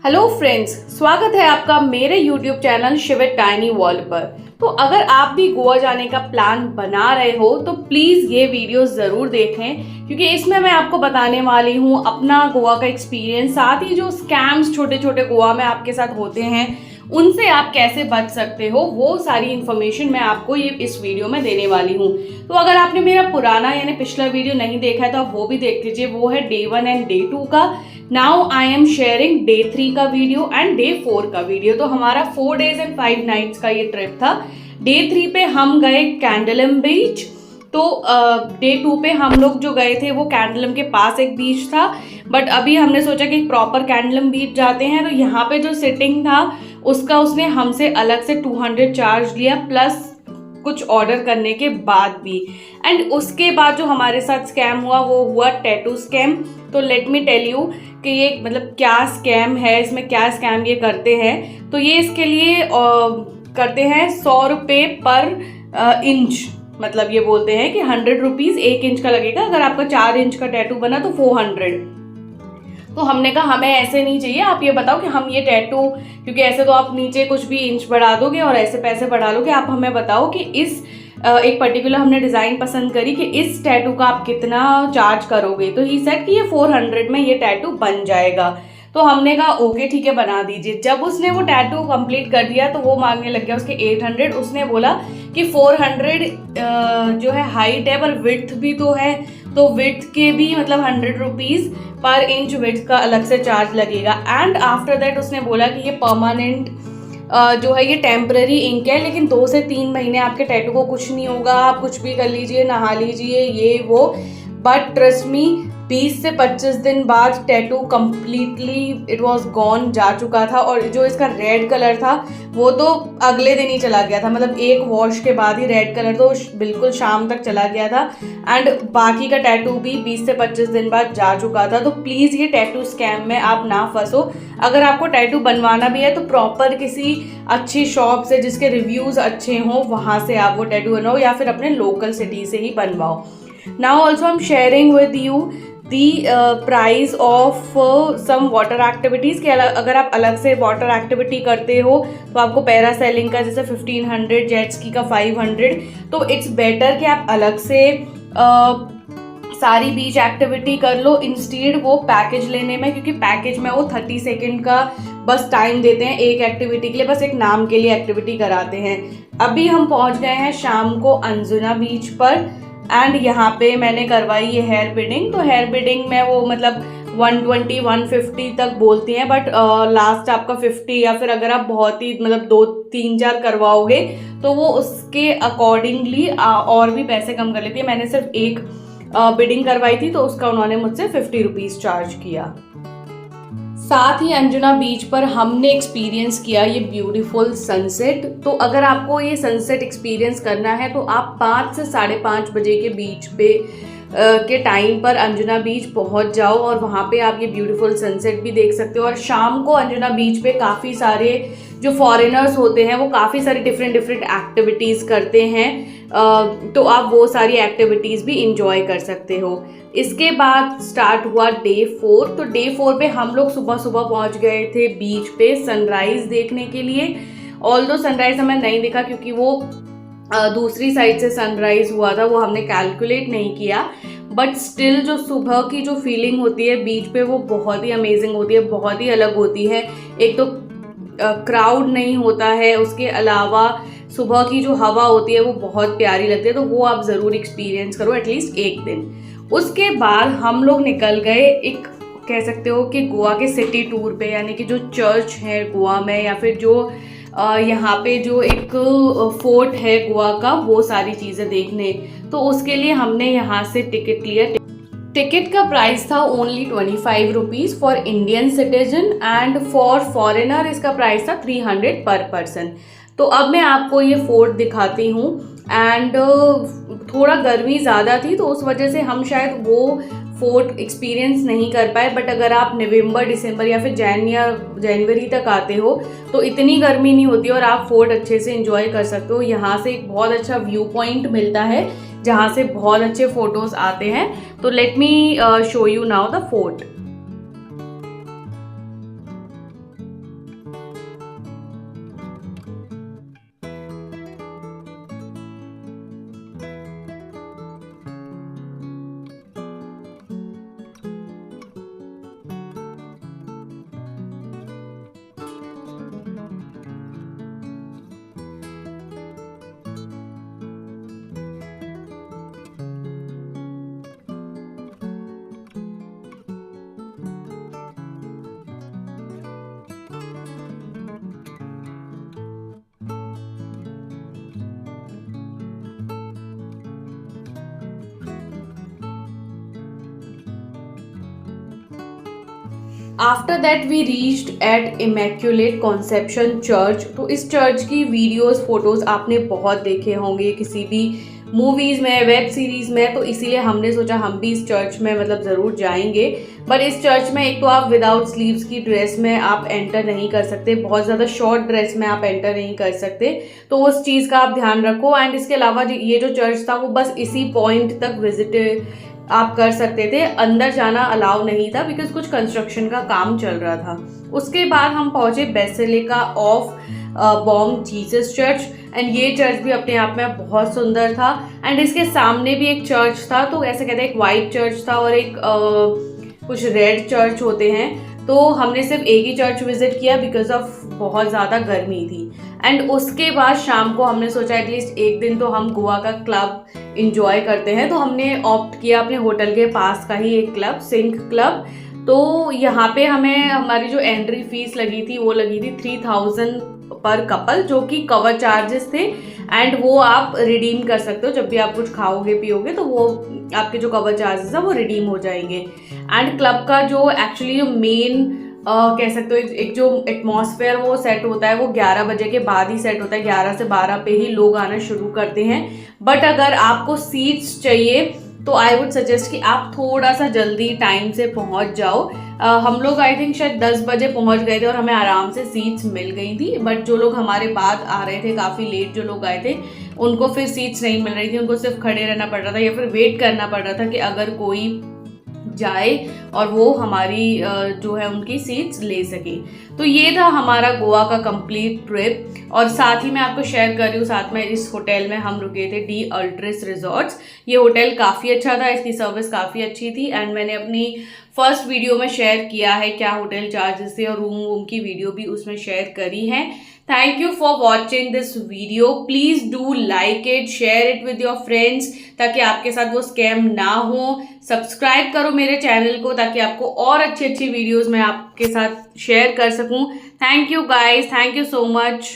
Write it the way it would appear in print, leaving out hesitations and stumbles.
Hello friends, स्वागत है आपका मेरे YouTube channel Shiv at tiny world पर। तो अगर आप भी गोवा जाने का प्लान बना रहे हो तो प्लीज़ ये वीडियो ज़रूर देखें, क्योंकि इसमें मैं आपको बताने वाली हूँ अपना गोवा का एक्सपीरियंस, साथ ही जो स्कैम्स छोटे छोटे गोवा में आपके साथ होते हैं उनसे आप कैसे बच सकते हो, वो सारी इन्फॉर्मेशन मैं आपको ये इस वीडियो में देने वाली हूँ। तो अगर आपने मेरा पुराना यानी पिछला वीडियो नहीं देखा है तो आप वो भी देख लीजिए, वो है डे 1 एंड डे 2 का। Now I am sharing day 3 का वीडियो एंड डे 4 का वीडियो। तो हमारा 4 days एंड 5 nights का ये ट्रिप था। डे 3 पे हम गए कैंडलम बीच। तो डे 2 पे हम लोग जो गए थे वो कैंडलम के पास एक बीच था, बट अभी हमने सोचा कि प्रॉपर कैंडलम बीच जाते हैं। तो यहाँ पे जो सिटिंग था उसका उसने हमसे अलग से 200 चार्ज लिया, प्लस कुछ ऑर्डर करने के बाद भी। एंड उसके बाद जो हमारे साथ स्कैम हुआ वो हुआ टैटू स्कैम। तो लेट मी टेल यू कि ये मतलब क्या स्कैम है, इसमें क्या स्कैम ये करते हैं। तो ये इसके लिए करते हैं 100 रुपये पर इंच, मतलब ये बोलते हैं कि 100 रुपीज़ 1 इंच का लगेगा। अगर आपका 4 इंच का टैटू बना तो 400। तो हमने कहा हमें ऐसे नहीं चाहिए, आप ये बताओ कि हम ये टैटू, क्योंकि ऐसे तो आप नीचे कुछ भी इंच बढ़ा दोगे और ऐसे पैसे बढ़ा लोगे, आप हमें बताओ कि इस एक पर्टिकुलर हमने डिज़ाइन पसंद करी कि इस टैटू का आप कितना चार्ज करोगे। तो ही सेड कि ये 400 में ये टैटू बन जाएगा। तो हमने कहा ओके ठीक है बना दीजिए। जब उसने वो टैटू कंप्लीट कर दिया तो वो मांगने लग गया उसके 800। उसने बोला कि 400 जो है हाइट है पर विड्थ भी तो है, तो विड्थ के भी मतलब 100 रुपीज़ पर इंच विड्थ का अलग से चार्ज लगेगा। एंड आफ्टर दैट उसने बोला कि ये परमानेंट जो है ये टेम्पररी इंक है, लेकिन 2 से 3 महीने आपके टैटू को कुछ नहीं होगा, आप कुछ भी कर लीजिए, नहा लीजिए ये वो। बट ट्रस्ट मी 20 से 25 दिन बाद tattoo completely it was gone, जा चुका था। और जो इसका रेड कलर था वो तो अगले दिन ही चला गया था, मतलब एक वॉश के बाद ही रेड कलर तो बिल्कुल शाम तक चला गया था। एंड बाकी का टैटू भी 20 से 25 दिन बाद जा चुका था। तो प्लीज़ ये टैटू स्कैम में आप ना फंसो। अगर आपको टैटू बनवाना भी है तो प्रॉपर किसी अच्छी शॉप से जिसके रिव्यूज़ अच्छे हों वहाँ से आप वो टैटू बनवाओ, या फिर अपने लोकल सिटी से ही बनवाओ। Now also I am sharing with you the price of some water activities के। अगर आप अलग से वाटर एक्टिविटी करते हो तो आपको पैरासेलिंग का जैसे 1500, जेट स्की का 500। तो इट्स बेटर कि आप अलग से सारी बीच एक्टिविटी कर लो इंस्टीड वो पैकेज लेने में, क्योंकि पैकेज में वो 30 सेकेंड का बस टाइम देते हैं एक एक्टिविटी के लिए, बस एक नाम के लिए एक्टिविटी कराते हैं। अभी हम पहुंच गए हैं शाम को अंजुना बीच पर। एंड यहाँ पे मैंने करवाई ये हेयर बिडिंग। तो हेयर बिडिंग में वो मतलब 120 150 तक बोलती हैं, बट लास्ट आपका 50, या फिर अगर आप बहुत ही मतलब 2 3 4 करवाओगे तो वो उसके अकॉर्डिंगली और भी पैसे कम कर लेती है। मैंने सिर्फ एक बिडिंग करवाई थी तो उसका उन्होंने मुझसे 50 रुपीज़ चार्ज किया। साथ ही अंजुना बीच पर हमने एक्सपीरियंस किया ये ब्यूटीफुल सनसेट। तो अगर आपको ये सनसेट एक्सपीरियंस करना है तो आप 5 से 5:30 बजे के बीच पे के टाइम पर अंजुना बीच पहुंच जाओ, और वहाँ पे आप ये ब्यूटीफुल सनसेट भी देख सकते हो। और शाम को अंजुना बीच पे काफ़ी सारे जो फॉरेनर्स होते हैं वो काफ़ी सारी डिफरेंट एक्टिविटीज़ करते हैं, तो आप वो सारी एक्टिविटीज़ भी इंजॉय कर सकते हो। इसके बाद स्टार्ट हुआ डे 4। तो डे 4 पे हम लोग सुबह सुबह पहुंच गए थे बीच पे सनराइज़ देखने के लिए। ऑल्दो सनराइज़ हमें नहीं दिखा क्योंकि वो दूसरी साइड से सनराइज़ हुआ था, वो हमने कैलकुलेट नहीं किया। बट स्टिल जो सुबह की जो फीलिंग होती है बीच पे वो बहुत ही अमेजिंग होती है, बहुत ही अलग होती है। एक तो क्राउड नहीं होता है, उसके अलावा सुबह की जो हवा होती है वो बहुत प्यारी लगती है। तो वो आप ज़रूर एक्सपीरियंस करो एटलीस्ट एक दिन। उसके बाद हम लोग निकल गए, एक कह सकते हो कि गोवा के सिटी टूर पे, यानी कि जो चर्च है गोवा में, या फिर जो यहाँ पे जो एक फोर्ट है गोवा का, वो सारी चीज़ें देखने। तो उसके लिए हमने यहाँ से टिकट लिया। टिकट का प्राइस था only 25 rupees for Indian citizen, and for foreigner इसका प्राइस था 300 पर पर्सन। तो अब मैं आपको ये फोर्ट दिखाती हूँ। एंड थोड़ा गर्मी ज़्यादा थी तो उस वजह से हम शायद वो फोर्ट एक्सपीरियंस नहीं कर पाए। बट अगर आप नवंबर, दिसंबर या फिर जनवरी तक आते हो तो इतनी गर्मी नहीं होती और आप फोर्ट अच्छे से एंजॉय कर सकते हो। यहाँ से एक बहुत अच्छा व्यू पॉइंट मिलता है जहाँ से बहुत अच्छे फोटोज़ आते हैं। तो let me show you now the fort. After that we reached at immaculate conception church. तो इस चर्च की वीडियोस फोटोज़ आपने बहुत देखे होंगे किसी भी मूवीज़ में, वेब सीरीज़ में, तो इसीलिए हमने सोचा हम भी इस चर्च में मतलब ज़रूर जाएंगे। बट इस चर्च में एक तो आप विदाउट स्लीव्स की ड्रेस में आप एंटर नहीं कर सकते, बहुत ज़्यादा शॉर्ट ड्रेस में आप एंटर नहीं कर सकते, तो उस चीज़ का आप ध्यान रखो। एंड इसके अलावा ये जो चर्च था वो बस इसी पॉइंट तक विजिट आप कर सकते थे, अंदर जाना अलाउ नहीं था बिकॉज कुछ कंस्ट्रक्शन का काम चल रहा था। उसके बाद हम पहुंचे basilica of Bom Jesus church, and ये चर्च भी अपने आप में बहुत सुंदर था। एंड इसके सामने भी एक चर्च था, तो ऐसे कहते हैं एक वाइट चर्च था और एक कुछ रेड चर्च होते हैं। तो हमने सिर्फ एक ही चर्च विजिट किया बिकॉज ऑफ बहुत ज़्यादा गर्मी थी। एंड उसके बाद शाम को हमने सोचा एटलीस्ट एक दिन तो हम गोवा का क्लब इंजॉय करते हैं, तो हमने ऑप्ट किया अपने होटल के पास का ही एक क्लब, सिंक क्लब। तो यहाँ पे हमें हमारी जो एंट्री फीस लगी थी वो लगी थी 3000 पर कपल, जो कि कवर चार्जेस थे। एंड वो आप रिडीम कर सकते हो जब भी आप कुछ खाओगे पियोगे, तो वो आपके जो कवर चार्जेस है वो रिडीम हो जाएंगे। एंड क्लब का जो एक्चुअली जो मेन कह सकते हो एक जो एटमॉस्फेयर वो सेट होता है वो 11 बजे के बाद ही सेट होता है, 11 से 12 पे ही लोग आना शुरू करते हैं। बट अगर आपको सीट्स चाहिए तो आई वुड सजेस्ट कि आप थोड़ा सा जल्दी टाइम से पहुंच जाओ। हम लोग आई थिंक शायद 10 बजे पहुंच गए थे और हमें आराम से सीट्स मिल गई थी। बट जो लोग हमारे बाद आ रहे थे, काफ़ी लेट जो लोग आए थे, उनको फिर सीट्स नहीं मिल रही थी, उनको सिर्फ खड़े रहना पड़ रहा था या फिर वेट करना पड़ रहा था कि अगर कोई जाए और वो हमारी जो है उनकी सीट्स ले सके। तो ये था हमारा गोवा का कंप्लीट ट्रिप। और साथ ही मैं आपको शेयर कर रही हूँ, साथ में इस होटल में हम रुके थे, डी अल्ट्रिस रिजॉर्ट्स। ये होटल काफ़ी अच्छा था, इसकी सर्विस काफ़ी अच्छी थी। एंड मैंने अपनी फर्स्ट वीडियो में शेयर किया है क्या होटल चार्जेस थे, और रूम की वीडियो भी उसमें शेयर करी है। Thank you for watching this video. Please do like it, share it with your friends ताकि आपके साथ वो स्कैम ना हो। सब्सक्राइब करो मेरे चैनल को ताकि आपको और अच्छी अच्छी वीडियोस मैं आपके साथ शेयर कर सकूं। Thank you guys, thank you so much.